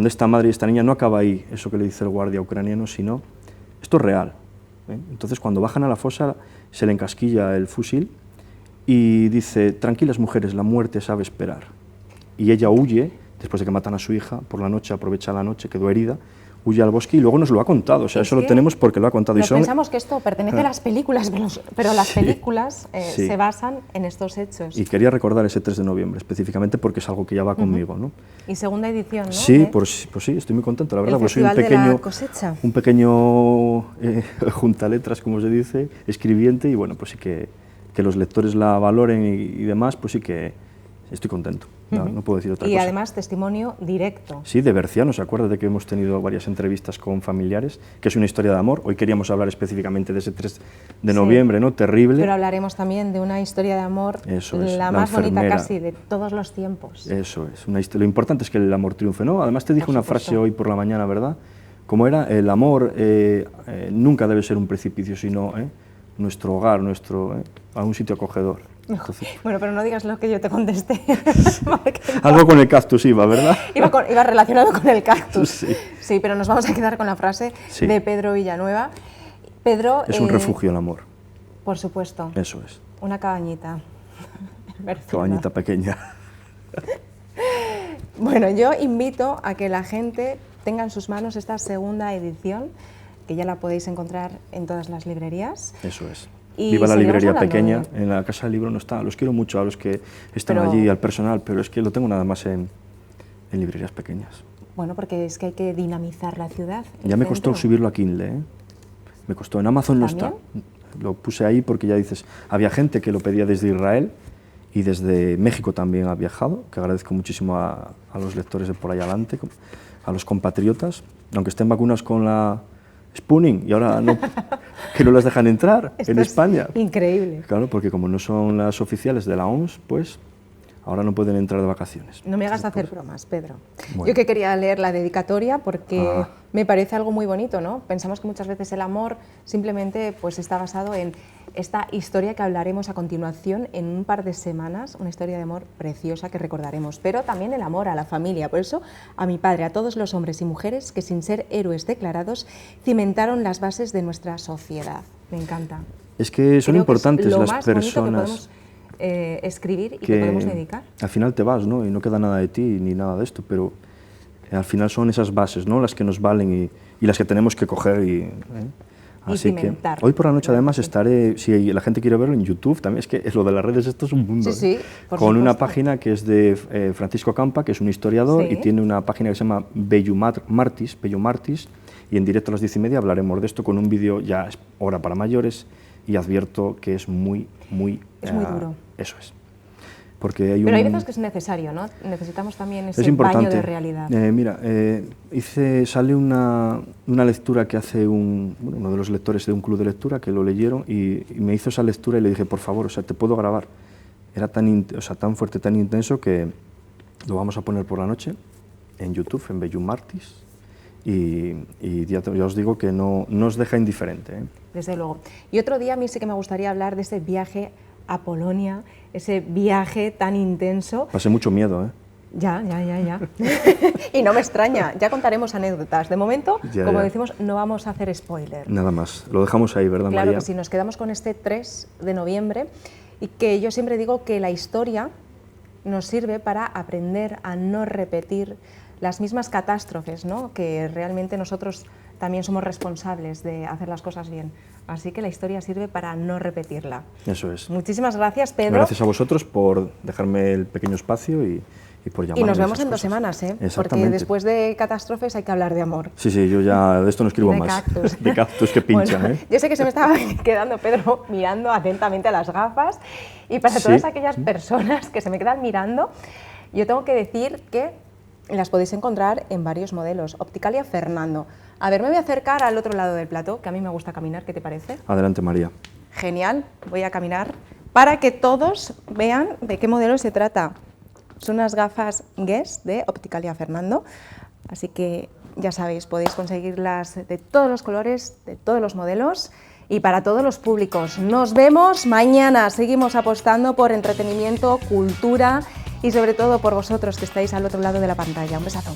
I: esta madre y esta niña, no acaba ahí eso que le dice el guardia ucraniano, sino, esto es real, ¿eh? Entonces, cuando bajan a la fosa, se le encasquilla el fusil y dice, tranquilas mujeres, la muerte sabe esperar. Y ella huye, después de que matan a su hija, por la noche, aprovecha la noche, quedó herida, huye al bosque y luego nos lo ha contado, o sea, eso lo tenemos porque lo ha contado.
A: Pensamos que esto pertenece a las películas, pero las películas
I: sí.
A: se basan en estos hechos.
I: Y quería recordar ese 3 de noviembre específicamente porque es algo que ya va conmigo, ¿no?
A: Y segunda edición, ¿no?
I: Sí, pues sí, estoy muy contento, la verdad,
A: el
I: pues soy un pequeño juntaletras, como se dice, escribiente, y bueno, pues sí que los lectores la valoren y demás, pues sí que estoy contento, no puedo decir otra
A: y
I: cosa.
A: Y además testimonio directo.
I: Sí, de Bercianos, acuérdate que hemos tenido varias entrevistas con familiares, que es una historia de amor. Hoy queríamos hablar específicamente de ese 3 de noviembre, ¿no? Terrible.
A: Pero hablaremos también de una historia de amor,
I: Eso es,
A: la más bonita casi de todos los tiempos.
I: Eso es, lo importante es que el amor triunfe, ¿no? Además te dije una frase hoy por la mañana, ¿verdad? Como era, el amor nunca debe ser un precipicio, sino nuestro hogar, a un sitio acogedor. Entonces,
A: bueno, pero no digas lo que yo te contesté.
I: Algo con el cactus iba, ¿verdad?
A: Iba relacionado con el cactus.
I: Sí.
A: Sí, pero nos vamos a quedar con la frase de Pedro Villanueva. Pedro...
I: Es un refugio el amor.
A: Por supuesto.
I: Eso es.
A: Una cabañita.
I: Cabañita pequeña.
A: Bueno, yo invito a que la gente tenga en sus manos esta segunda edición, que ya la podéis encontrar en todas las librerías.
I: Eso es.
A: Y
I: viva la librería pequeña, en la Casa del Libro no está, los quiero mucho a los que están allí, al personal, pero es que lo tengo nada más en librerías pequeñas.
A: Bueno, porque es que hay que dinamizar la ciudad.
I: Ya me costó subirlo a Kindle, ¿eh? Me costó, en Amazon no está. Lo puse ahí porque ya dices, había gente que lo pedía desde Israel y desde México también ha viajado, que agradezco muchísimo a los lectores de por ahí adelante, a los compatriotas, aunque estén vacunados con la Spooning y ahora no, que no las dejan entrar en España.
A: Increíble.
I: Claro, porque como no son las oficiales de la OMS, pues ahora no pueden entrar de vacaciones.
A: No me hagas hacer bromas, Pedro. Bueno. Yo que quería leer la dedicatoria porque me parece algo muy bonito, ¿no? Pensamos que muchas veces el amor simplemente pues está basado en esta historia que hablaremos a continuación en un par de semanas, una historia de amor preciosa que recordaremos, pero también el amor a la familia. Por eso, a mi padre, a todos los hombres y mujeres que sin ser héroes declarados cimentaron las bases de nuestra sociedad. Me encanta.
I: Es que son importantes
A: que es
I: las personas
A: que podemos escribir y que podemos dedicar.
I: Al final te vas, ¿no? Y no queda nada de ti ni nada de esto, pero al final son esas bases, ¿no? Las que nos valen y las que tenemos que coger y así que hoy por la noche además estaré, si la gente quiere verlo en YouTube, también es que lo de las redes esto es un mundo,
A: sí,
I: con una página que es de Francisco Campa, que es un historiador y tiene una página que se llama Bello Martis, y en directo a las 10:30 hablaremos de esto con un vídeo ya hora para mayores y advierto que es muy
A: duro.
I: Eso es. Porque hay
A: Pero hay veces que es necesario, ¿no? Necesitamos también ese baño de realidad.
I: Mira, sale una lectura que hace uno de los lectores de un club de lectura, que lo leyeron y me hizo esa lectura y le dije, por favor, o sea, te puedo grabar. Era tan fuerte, tan intenso que lo vamos a poner por la noche en YouTube, en Bello Martis, y ya os digo que no os deja indiferente, ¿eh?
A: Desde luego. Y otro día a mí sí que me gustaría hablar de ese viaje a Polonia, ese viaje tan intenso.
I: Pasé mucho miedo, ¿eh?
A: Ya. Y no me extraña, ya contaremos anécdotas. De momento, como decimos, no vamos a hacer spoiler.
I: Nada más, lo dejamos ahí, ¿verdad,
A: María?
I: María?
A: Claro que sí, nos quedamos con este 3 de noviembre y que yo siempre digo que la historia nos sirve para aprender a no repetir las mismas catástrofes, ¿no? Que realmente nosotros también somos responsables de hacer las cosas bien. Así que la historia sirve para no repetirla.
I: Eso es.
A: Muchísimas gracias, Pedro.
I: Gracias a vosotros por dejarme el pequeño espacio y por llamarme.
A: Y nos vemos en 2 semanas, ¿eh? Porque después de catástrofes hay que hablar de amor.
I: Sí, yo ya de esto no escribo más.
A: Cactus.
I: De cactus que pinchan,
A: bueno, Yo sé que se me estaba quedando, Pedro, mirando atentamente a las gafas. Y para todas aquellas personas que se me quedan mirando, yo tengo que decir que las podéis encontrar en varios modelos. Opticalia Fernando. A ver, me voy a acercar al otro lado del plató, que a mí me gusta caminar, ¿qué te parece?
I: Adelante, María.
A: Genial, voy a caminar para que todos vean de qué modelo se trata. Son unas gafas Guess de Opticalia Fernando, así que ya sabéis, podéis conseguirlas de todos los colores, de todos los modelos y para todos los públicos. Nos vemos mañana, seguimos apostando por entretenimiento, cultura y sobre todo por vosotros que estáis al otro lado de la pantalla. Un besazo.